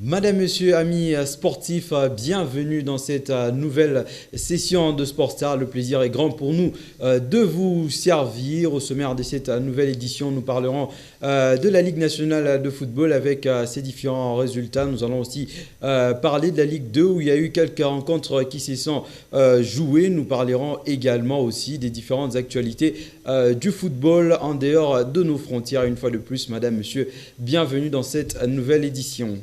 Madame, Monsieur, amis sportifs, bienvenue dans cette nouvelle session de Sportstar. Le plaisir est grand pour nous de vous servir. Au sommaire de cette nouvelle édition, nous parlerons de la Ligue nationale de football avec ses différents résultats. Nous allons aussi parler de la Ligue 2 où il y a eu quelques rencontres qui se sont jouées. Nous parlerons également aussi des différentes actualités du football en dehors de nos frontières. Une fois de plus, Madame, Monsieur, bienvenue dans cette nouvelle édition.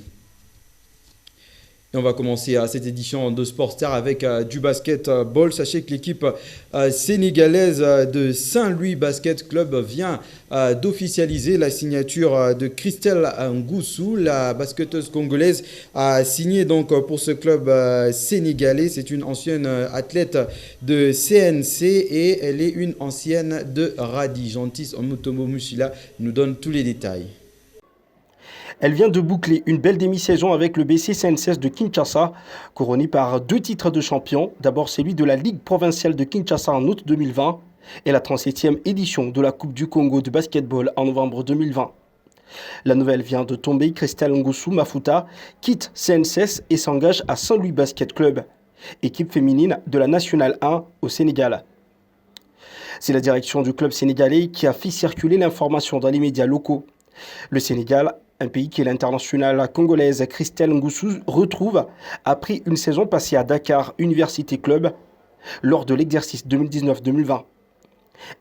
Et on va commencer cette édition de Sportstar avec du basketball. Sachez que l'équipe sénégalaise de Saint-Louis Basket Club vient d'officialiser la signature de Christelle Ngoussou. La basketteuse congolaise a signé donc pour ce club sénégalais. C'est une ancienne athlète de CNC et elle est une ancienne de Radi. Gentis Omutombo Musila nous donne tous les détails. Elle vient de boucler une belle demi-saison avec le BC CNCS de Kinshasa, couronné par 2 titres de champion. D'abord celui de la Ligue provinciale de Kinshasa en août 2020 et la 37e édition de la Coupe du Congo de basketball en novembre 2020. La nouvelle vient de tomber. Christelle Ngoussou Mafuta quitte CNCS et s'engage à Saint-Louis Basket Club, équipe féminine de la Nationale 1 au Sénégal. C'est la direction du club sénégalais qui a fait circuler l'information dans les médias locaux. Le Sénégal, un pays qui est l'internationale congolaise Christelle Ngoussou retrouve après une saison passée à Dakar Université Club lors de l'exercice 2019-2020.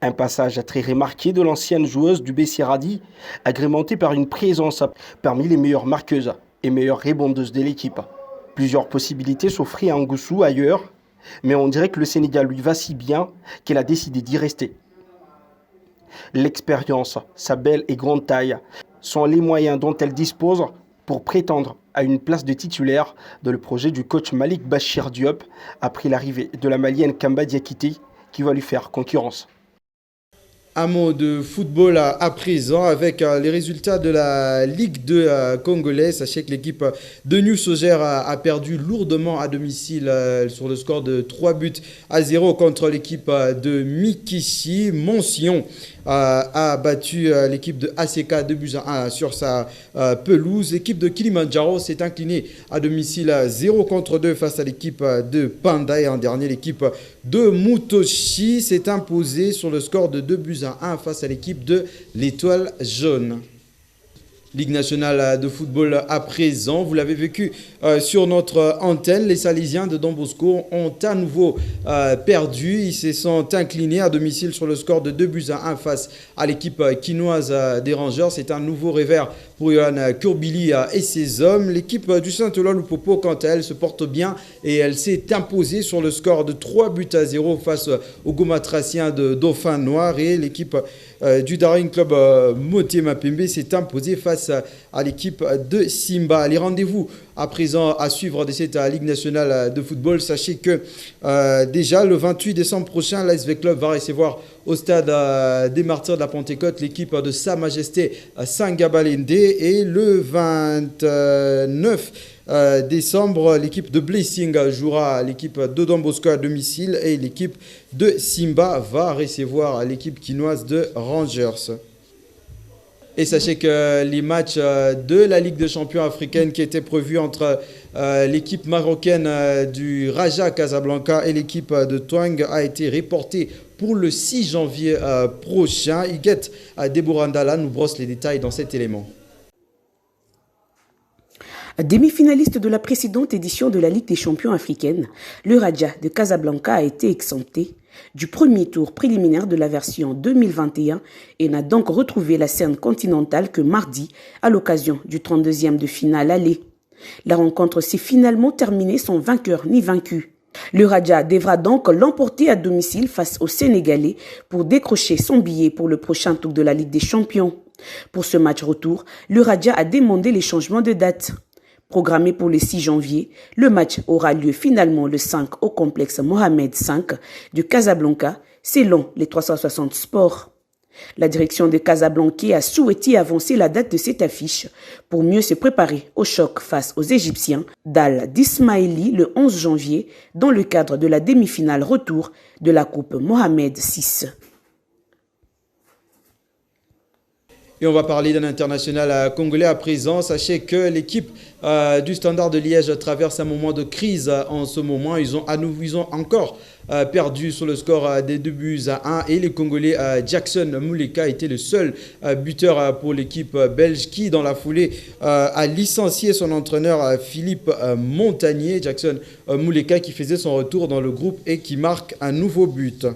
Un passage très remarqué de l'ancienne joueuse du BC Radi, agrémenté par une présence parmi les meilleures marqueuses et meilleures rebondeuses de l'équipe. Plusieurs possibilités s'offraient à Ngoussou ailleurs, mais on dirait que le Sénégal lui va si bien qu'elle a décidé d'y rester. L'expérience, sa belle et grande taille, sont les moyens dont elle dispose pour prétendre à une place de titulaire dans le projet du coach Malik Bachir Diop après l'arrivée de la Malienne Kamba Diakité qui va lui faire concurrence. Un mot de football à présent avec les résultats de la Ligue 2 congolaise. Sachez que l'équipe de New Soger a perdu lourdement à domicile sur le score de 3-0 contre l'équipe de Mikishi. Monsion a battu l'équipe de ACK 2-1 sur sa pelouse. L'équipe de Kilimanjaro s'est inclinée à domicile 0-2 face à l'équipe de Panda. Et en dernier, l'équipe de Mutoshi s'est imposée sur le score de 2-1 face à l'équipe de l'Étoile Jaune. Ligue nationale de football à présent, vous l'avez vécu sur notre antenne, les Salésiens de Don Bosco ont à nouveau perdu. Ils se sont inclinés à domicile sur le score de 2-1 face à l'équipe quinoise des Rangers. C'est un nouveau revers pour Yohan Kurbili et ses hommes. L'équipe du Saint-Eloi-Lupopo, quant à elle, se porte bien et elle s'est imposée sur le score de 3-0 face aux Gomatraciens de Dauphin Noir. Et l'équipe du Daring Club Motema Pembe s'est imposée face à l'équipe de Simba. Les rendez-vous à présent à suivre de cette Ligue nationale de football. Sachez que déjà le 28 décembre prochain, l'ASV Club va recevoir au stade des Martyrs de la Pentecôte l'équipe de Sa Majesté Sangabalende. Et le 29 décembre, l'équipe de Blessing jouera l'équipe de Don Bosco à domicile et l'équipe de Simba va recevoir l'équipe quinoise de Rangers. Et sachez que les matchs de la Ligue des champions africaine qui étaient prévus entre l'équipe marocaine du Raja Casablanca et l'équipe de Twang a été reporté pour le 6 janvier prochain. Huguette Deborandala nous brosse les détails dans cet élément. Demi-finaliste de la précédente édition de la Ligue des champions africaine, le Raja de Casablanca a été exempté du premier tour préliminaire de la version 2021 et n'a donc retrouvé la scène continentale que mardi à l'occasion du 32e de finale aller. La rencontre s'est finalement terminée sans vainqueur ni vaincu. Le Raja devra donc l'emporter à domicile face aux Sénégalais pour décrocher son billet pour le prochain tour de la Ligue des champions. Pour ce match retour, le Raja a demandé les changements de date. Programmé pour le 6 janvier, le match aura lieu finalement le 5 au complexe Mohamed V de Casablanca, selon les 360 Sports. La direction de Casablanca a souhaité avancer la date de cette affiche pour mieux se préparer au choc face aux Égyptiens d'Al d'Ismaili le 11 janvier dans le cadre de la demi-finale retour de la Coupe Mohamed VI. Et on va parler d'un international congolais à présent. Sachez que l'équipe du Standard de Liège traverse un moment de crise en ce moment. Ils ont encore perdu sur le score des 2-1 et les Congolais Jackson Muleka était le seul buteur pour l'équipe belge qui dans la foulée a licencié son entraîneur Philippe Montagnier. Jackson Muleka qui faisait son retour dans le groupe et qui marque un nouveau but.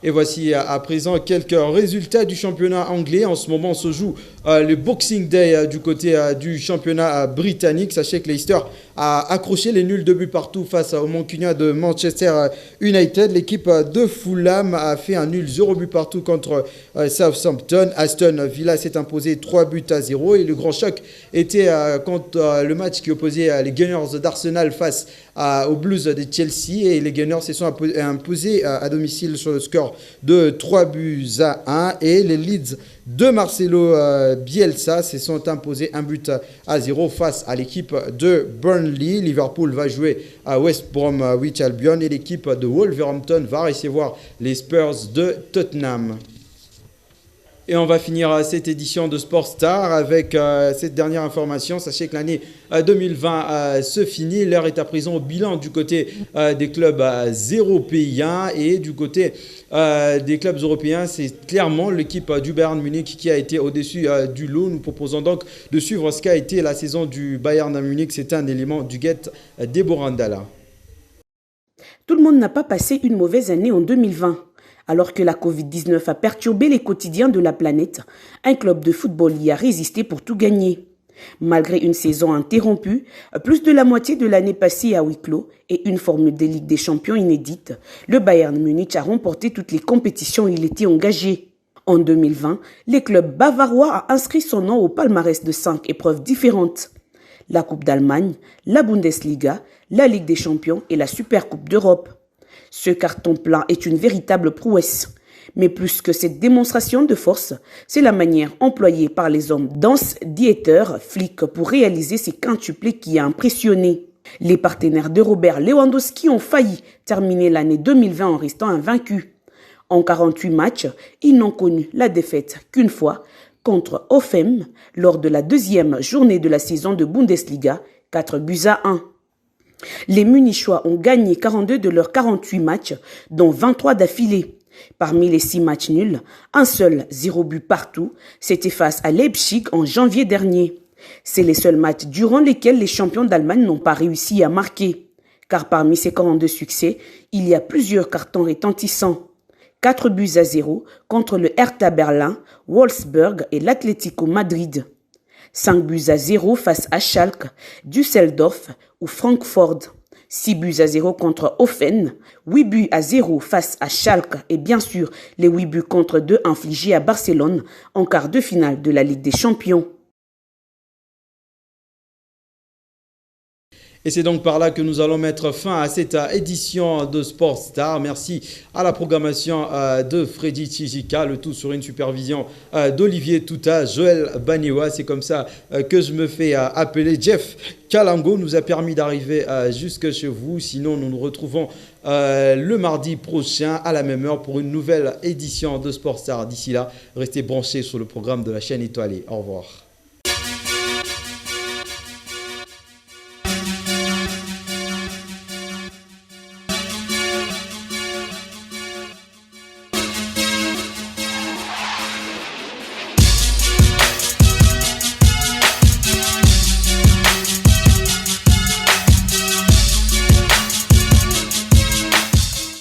Et voici à présent quelques résultats du championnat anglais. En ce moment, on se joue le Boxing Day du côté du championnat britannique. Sachez que Leicester a accroché les nuls de but partout face au Mancunien de Manchester United. L'équipe de Fulham a fait un nul 0 but partout contre Southampton. Aston Villa s'est imposé 3-0. Et le grand choc était contre le match qui opposait les Gunners d'Arsenal face aux Blues de Chelsea. Et les Gunners se sont imposés à domicile sur le score de 3-1 et les Leeds de Marcelo Bielsa se sont imposés 1-0 face à l'équipe de Burnley. Liverpool va jouer à West Bromwich Albion et l'équipe de Wolverhampton va recevoir les Spurs de Tottenham. Et on va finir cette édition de Sport Star avec cette dernière information. Sachez que l'année 2020 se finit. L'heure est à présent au bilan du côté des clubs européens. Et du côté des clubs européens, c'est clairement l'équipe du Bayern Munich qui a été au-dessus du lot. Nous proposons donc de suivre ce qu'a été la saison du Bayern Munich. C'est un élément du guet d'Eborandala. Tout le monde n'a pas passé une mauvaise année en 2020. Alors que la Covid-19 a perturbé les quotidiens de la planète, un club de football y a résisté pour tout gagner. Malgré une saison interrompue, plus de la moitié de l'année passée à huis clos et une formule de Ligue des Champions inédite, le Bayern Munich a remporté toutes les compétitions où il était engagé. En 2020, le club bavarois a inscrit son nom au palmarès de 5 épreuves différentes. La Coupe d'Allemagne, la Bundesliga, la Ligue des Champions et la Supercoupe d'Europe. Ce carton plein est une véritable prouesse. Mais plus que cette démonstration de force, c'est la manière employée par les hommes denses, Dieter Flick pour réaliser ces quintuplés qui a impressionné. Les partenaires de Robert Lewandowski ont failli terminer l'année 2020 en restant invaincus. En 48 matchs, ils n'ont connu la défaite qu'une fois contre Hoffenheim lors de la deuxième journée de la saison de Bundesliga, 4-1. Les Munichois ont gagné 42 de leurs 48 matchs, dont 23 d'affilée. Parmi les 6 matchs nuls, un seul 0 but partout, c'était face à Leipzig en janvier dernier. C'est les seuls matchs durant lesquels les champions d'Allemagne n'ont pas réussi à marquer. Car parmi ces 42 succès, il y a plusieurs cartons retentissants. 4-0 contre le Hertha Berlin, Wolfsburg et l'Atlético Madrid. 5-0 face à Schalke, Düsseldorf ou Francfort. 6-0 contre Hoffen, 8-0 face à Schalke et bien sûr les 8 buts contre 2 infligés à Barcelone en quart de finale de la Ligue des Champions. Et c'est donc par là que nous allons mettre fin à cette édition de Sport Star. Merci à la programmation de Freddy Tchijika, le tout sur une supervision d'Olivier Touta, Joël Banewa. C'est comme ça que je me fais appeler. Jeff Kalango nous a permis d'arriver jusque chez vous. Sinon, nous nous retrouvons le mardi prochain à la même heure pour une nouvelle édition de Sport Star. D'ici là, restez branchés sur le programme de la chaîne étoilée. Au revoir.